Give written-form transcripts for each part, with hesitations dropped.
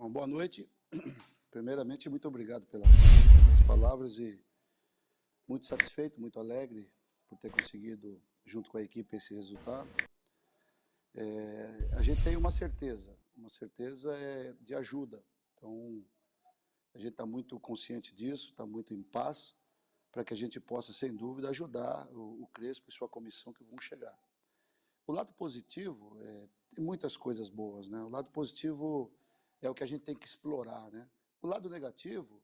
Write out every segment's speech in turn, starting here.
Bom, boa noite. Primeiramente, muito obrigado pelas palavras e muito satisfeito, muito alegre por ter conseguido, junto com a equipe, esse resultado. A gente tem uma certeza é de ajuda. Então, a gente está muito consciente disso, está muito em paz, para que a gente possa, sem dúvida, ajudar o Crespo e sua comissão que vão chegar. O lado positivo, tem muitas coisas boas, né? O lado positivo é o que a gente tem que explorar, né? O lado negativo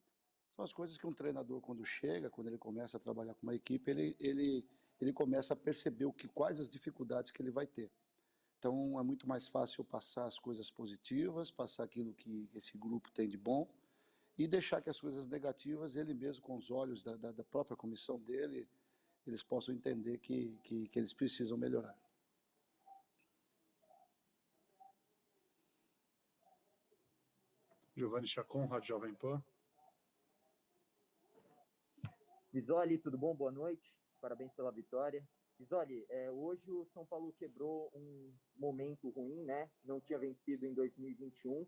são as coisas que um treinador, quando chega, quando ele começa a trabalhar com uma equipe, ele começa a perceber quais as dificuldades que ele vai ter. Então, é muito mais fácil passar as coisas positivas, passar aquilo que esse grupo tem de bom e deixar que as coisas negativas, ele mesmo, com os olhos da própria comissão dele, eles possam entender que eles precisam melhorar. Giovanni Chacon, Rádio Jovem Pan. Visoli, tudo bom? Boa noite. Parabéns pela vitória. Visoli, hoje o São Paulo quebrou um momento ruim, né? Não tinha vencido em 2021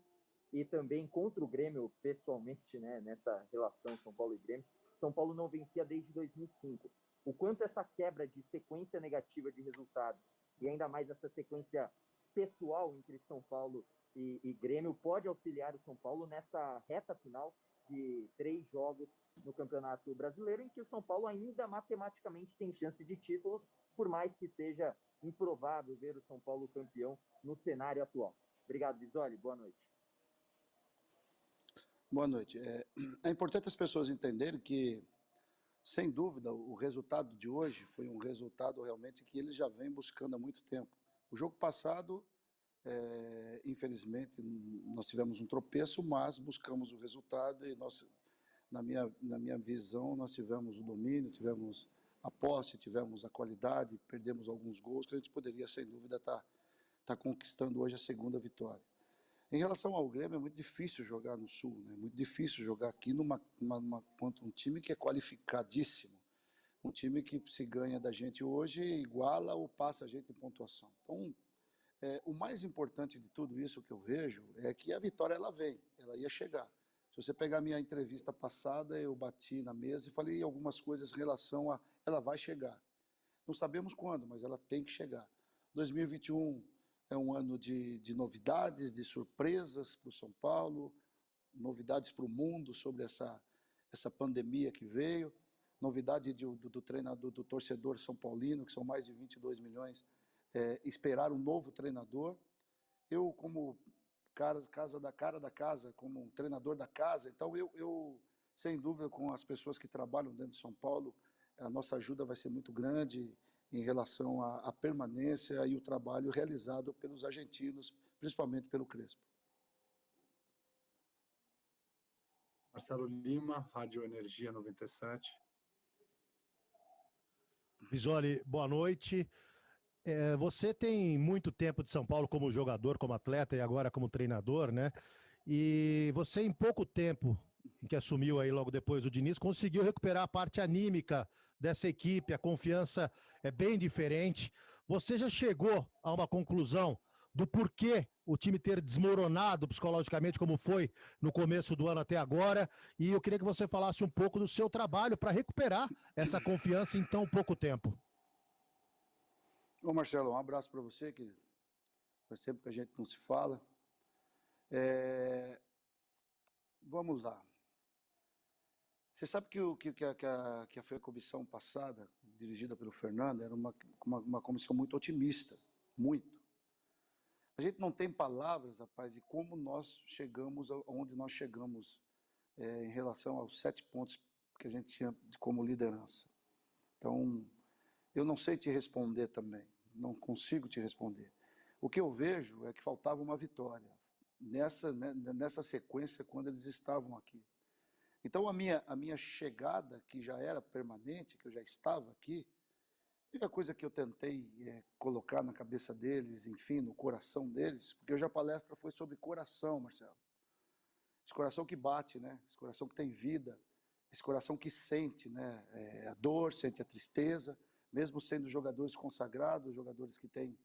e também contra o Grêmio, pessoalmente, né? Nessa relação São Paulo e Grêmio, São Paulo não vencia desde 2005. O quanto essa quebra de sequência negativa de resultados e ainda mais essa sequência pessoal entre São Paulo e Grêmio pode auxiliar o São Paulo nessa reta final de 3 jogos no Campeonato Brasileiro, em que o São Paulo ainda matematicamente tem chance de títulos, por mais que seja improvável ver o São Paulo campeão no cenário atual. Obrigado, Visoli. Boa noite. Boa noite. É importante as pessoas entenderem que, sem dúvida, o resultado de hoje foi um resultado realmente que eles já vêm buscando há muito tempo. O jogo passado, infelizmente, nós tivemos um tropeço, mas buscamos o resultado e nós, na minha visão, nós tivemos o domínio, tivemos a posse, tivemos a qualidade, perdemos alguns gols que a gente poderia, sem dúvida, estar conquistando hoje a segunda vitória. Em relação ao Grêmio, é muito difícil jogar no Sul, né? É muito difícil jogar aqui contra um time que é qualificadíssimo, um time que se ganha da gente hoje iguala ou passa a gente em pontuação. Então, o mais importante de tudo isso que eu vejo é que a vitória ela vem, ela ia chegar. Se você pegar a minha entrevista passada, eu bati na mesa e falei algumas coisas em relação a ela vai chegar. Não sabemos quando, mas ela tem que chegar. 2021 é um ano de novidades, de surpresas para o São Paulo, novidades para o mundo sobre essa pandemia que veio, novidade do treinador, do torcedor são paulino, que são mais de 22 milhões, esperar um novo treinador. Eu, como cara da casa, como um treinador da casa, então eu, sem dúvida, com as pessoas que trabalham dentro de São Paulo, a nossa ajuda vai ser muito grande em relação à permanência e o trabalho realizado pelos argentinos, principalmente pelo Crespo. Marcelo Lima, Rádio Energia 97. Visoli, boa noite. Você tem muito tempo de São Paulo como jogador, como atleta e agora como treinador, né? E você, em pouco tempo em que assumiu aí logo depois o Diniz, conseguiu recuperar a parte anímica dessa equipe, a confiança é bem diferente. Você já chegou a uma conclusão do porquê o time ter desmoronado psicologicamente, como foi no começo do ano até agora? E eu queria que você falasse um pouco do seu trabalho para recuperar essa confiança em tão pouco tempo. Ô Marcelo, um abraço para você, querido. Faz tempo que a gente não se fala. Vamos lá. Você sabe que foi a comissão passada, dirigida pelo Fernando, era uma comissão muito otimista, muito. A gente não tem palavras, rapaz, de como nós chegamos aonde nós chegamos em relação aos 7 pontos que a gente tinha como liderança. Então, eu não sei te responder também, não consigo te responder. O que eu vejo é que faltava uma vitória nessa sequência quando eles estavam aqui. Então, a minha chegada, que já era permanente, que eu já estava aqui, a única coisa que eu tentei colocar na cabeça deles, enfim, no coração deles, porque hoje a palestra foi sobre coração, Marcelo. Esse coração que bate, né? Esse coração que tem vida, esse coração que sente, né? A dor, sente a tristeza, mesmo sendo jogadores consagrados, jogadores que têm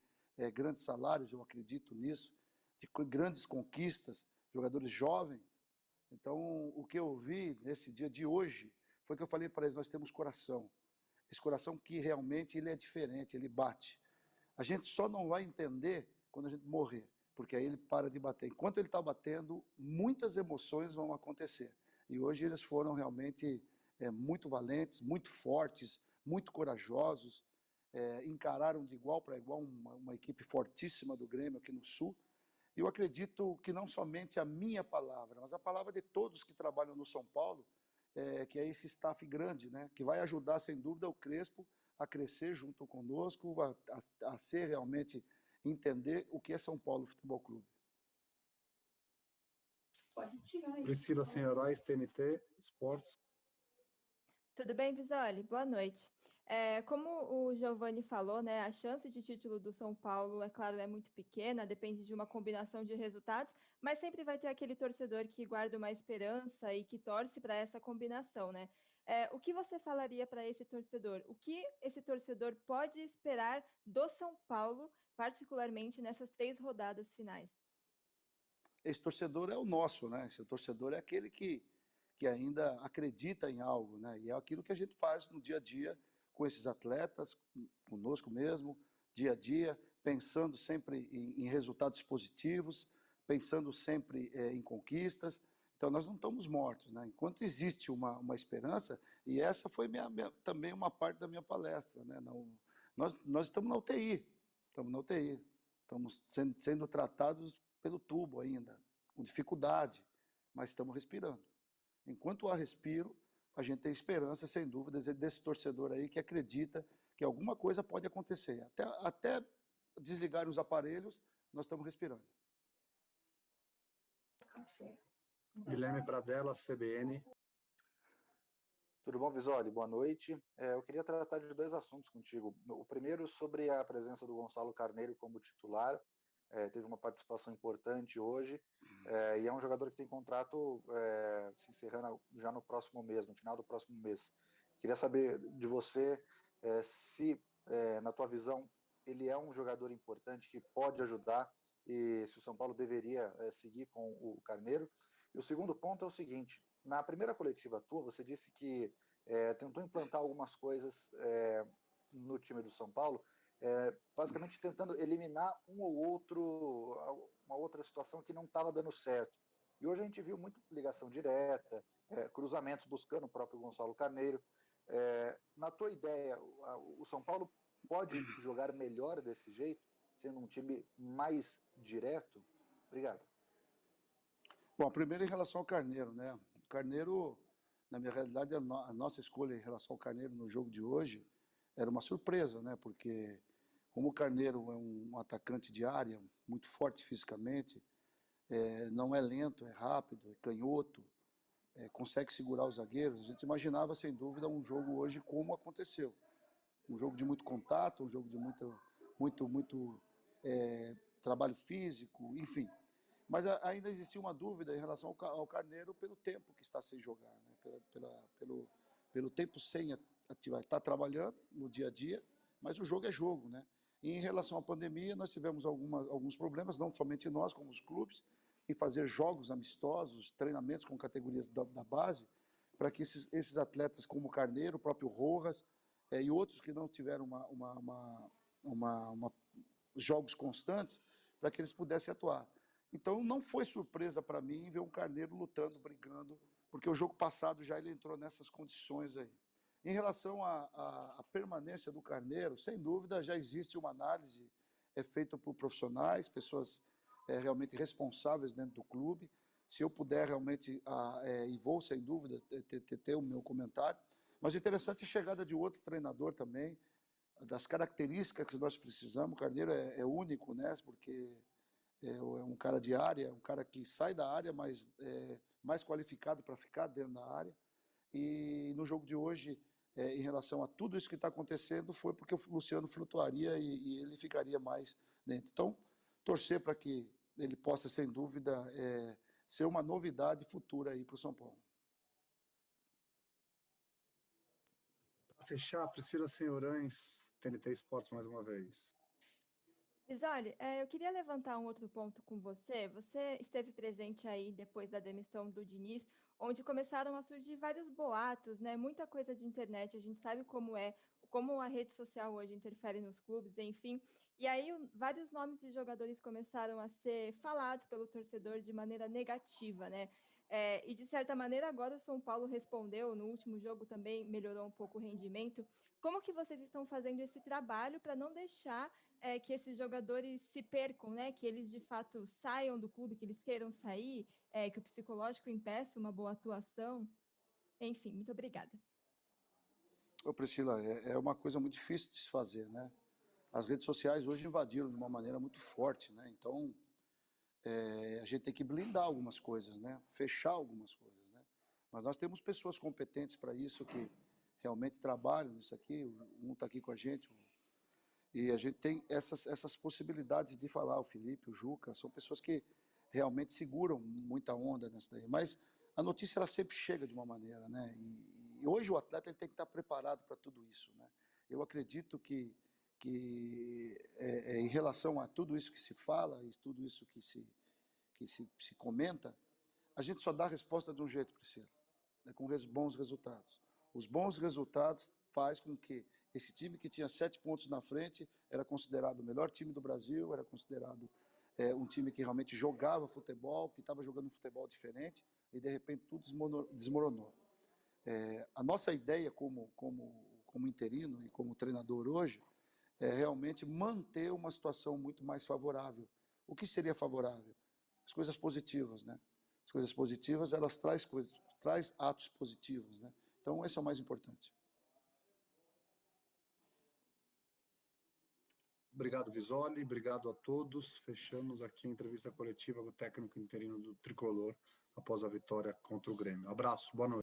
grandes salários, eu acredito nisso, de grandes conquistas, jogadores jovens. Então, o que eu vi nesse dia de hoje foi que eu falei para eles, nós temos coração. Esse coração que realmente ele é diferente, ele bate. A gente só não vai entender quando a gente morrer, porque aí ele para de bater. Enquanto ele está batendo, muitas emoções vão acontecer. E hoje eles foram realmente muito valentes, muito fortes, muito corajosos, encararam de igual para igual uma equipe fortíssima do Grêmio aqui no Sul. E eu acredito que não somente a minha palavra, mas a palavra de todos que trabalham no São Paulo, que é esse staff grande, né, que vai ajudar, sem dúvida, o Crespo a crescer junto conosco, a ser realmente, entender o que é São Paulo Futebol Clube. Priscila Senhorais, TNT Esportes. Tudo bem, Visoli? Boa noite. Como o Giovanni falou, né, a chance de título do São Paulo, é claro, é muito pequena, depende de uma combinação de resultados, mas sempre vai ter aquele torcedor que guarda uma esperança e que torce para essa combinação, né? O que você falaria para esse torcedor? O que esse torcedor pode esperar do São Paulo, particularmente nessas 3 rodadas finais? Esse torcedor é o nosso, né? Esse torcedor é aquele que ainda acredita em algo, né? E é aquilo que a gente faz no dia a dia com esses atletas, conosco mesmo, dia a dia, pensando sempre em resultados positivos, pensando sempre em conquistas. Então, nós não estamos mortos, né? Enquanto existe uma esperança, e essa foi também uma parte da minha palestra, né? Nós estamos na UTI, estamos sendo tratados pelo tubo ainda, com dificuldade, mas estamos respirando. Enquanto há respiro, a gente tem esperança, sem dúvidas, desse torcedor aí que acredita que alguma coisa pode acontecer. Até desligarem os aparelhos, nós estamos respirando. Guilherme Pradella, CBN. Tudo bom, Visoli? Boa noite. Eu queria tratar de 2 assuntos contigo. O primeiro sobre a presença do Gonçalo Carneiro como titular. Teve uma participação importante hoje, e é um jogador que tem contrato se encerrando já no próximo mês, no final do próximo mês. Queria saber de você se, na tua visão, ele é um jogador importante que pode ajudar e se o São Paulo deveria seguir com o Carneiro. E o segundo ponto é o seguinte, na primeira coletiva tua, você disse que tentou implantar algumas coisas no time do São Paulo, basicamente tentando eliminar uma outra situação que não estava dando certo. E hoje a gente viu muito ligação direta, cruzamentos buscando o próprio Gonçalo Carneiro. Na tua ideia, o São Paulo pode jogar melhor desse jeito, sendo um time mais direto? Obrigado. Bom, primeiro em relação ao Carneiro, né? O Carneiro, na minha realidade, a nossa escolha em relação ao Carneiro no jogo de hoje era uma surpresa, né? Porque como o Carneiro é um atacante de área, muito forte fisicamente, não é lento, é rápido, é canhoto, consegue segurar os zagueiros, a gente imaginava, sem dúvida, um jogo hoje como aconteceu. Um jogo de muito contato, um jogo de muito trabalho físico, enfim. Mas ainda existia uma dúvida em relação ao Carneiro pelo tempo que está sem jogar, né? Pelo tempo sem ativar. Está trabalhando no dia a dia, mas o jogo é jogo, né? E em relação à pandemia, nós tivemos alguns problemas, não somente nós, como os clubes, em fazer jogos amistosos, treinamentos com categorias da base, para que esses atletas como o Carneiro, o próprio Rojas, e outros que não tiveram jogos constantes, para que eles pudessem atuar. Então, não foi surpresa para mim ver um Carneiro lutando, brigando, porque o jogo passado já ele entrou nessas condições aí. Em relação à permanência do Carneiro, sem dúvida, já existe uma análise feita por profissionais, pessoas realmente responsáveis dentro do clube. Se eu puder realmente, e vou, sem dúvida, ter o meu comentário. Mas o interessante é a chegada de outro treinador também, das características que nós precisamos. O Carneiro é único, né? Porque é um cara de área, um cara que sai da área, mas mais qualificado para ficar dentro da área. E no jogo de hoje, em relação a tudo isso que está acontecendo, foi porque o Luciano flutuaria e ele ficaria mais dentro. Então, torcer para que ele possa, sem dúvida, ser uma novidade futura aí para o São Paulo. Para fechar, Priscila Senhorais, TNT Esportes mais uma vez. Isole, eu queria levantar um outro ponto com você. Você esteve presente aí depois da demissão do Diniz, onde começaram a surgir vários boatos, né? Muita coisa de internet. A gente sabe como é, como a rede social hoje interfere nos clubes, enfim. E aí vários nomes de jogadores começaram a ser falados pelo torcedor de maneira negativa, né? E de certa maneira agora o São Paulo respondeu no último jogo também melhorou um pouco o rendimento. Como que vocês estão fazendo esse trabalho para não deixar que esses jogadores se percam, né? Que eles de fato saiam do clube, que eles queiram sair, que o psicológico impeça uma boa atuação. Enfim, muito obrigada. Ô Priscila, é uma coisa muito difícil de se fazer, né? As redes sociais hoje invadiram de uma maneira muito forte, né? Então, a gente tem que blindar algumas coisas, né? Fechar algumas coisas, né? Mas nós temos pessoas competentes para isso que realmente trabalham nisso aqui. Um está aqui com a gente, e a gente tem essas possibilidades de falar. O Felipe, o Juca, são pessoas que realmente seguram muita onda nessa daí. Mas a notícia ela sempre chega de uma maneira, né? E hoje o atleta ele tem que estar preparado para tudo isso, né? Eu acredito que em relação a tudo isso que se fala e tudo isso que se comenta, a gente só dá a resposta de um jeito, Priscila, né? Com bons resultados. Os bons resultados faz com que esse time que tinha 7 pontos na frente era considerado o melhor time do Brasil, era considerado um time que realmente jogava futebol, que estava jogando um futebol diferente, e de repente tudo desmoronou. A nossa ideia como interino e como treinador hoje é realmente manter uma situação muito mais favorável. O que seria favorável? As coisas positivas, né? As coisas positivas, elas traz atos positivos, né? Então, esse é o mais importante. Obrigado, Visoli. Obrigado a todos. Fechamos aqui a entrevista coletiva com o técnico interino do Tricolor após a vitória contra o Grêmio. Abraço, boa noite.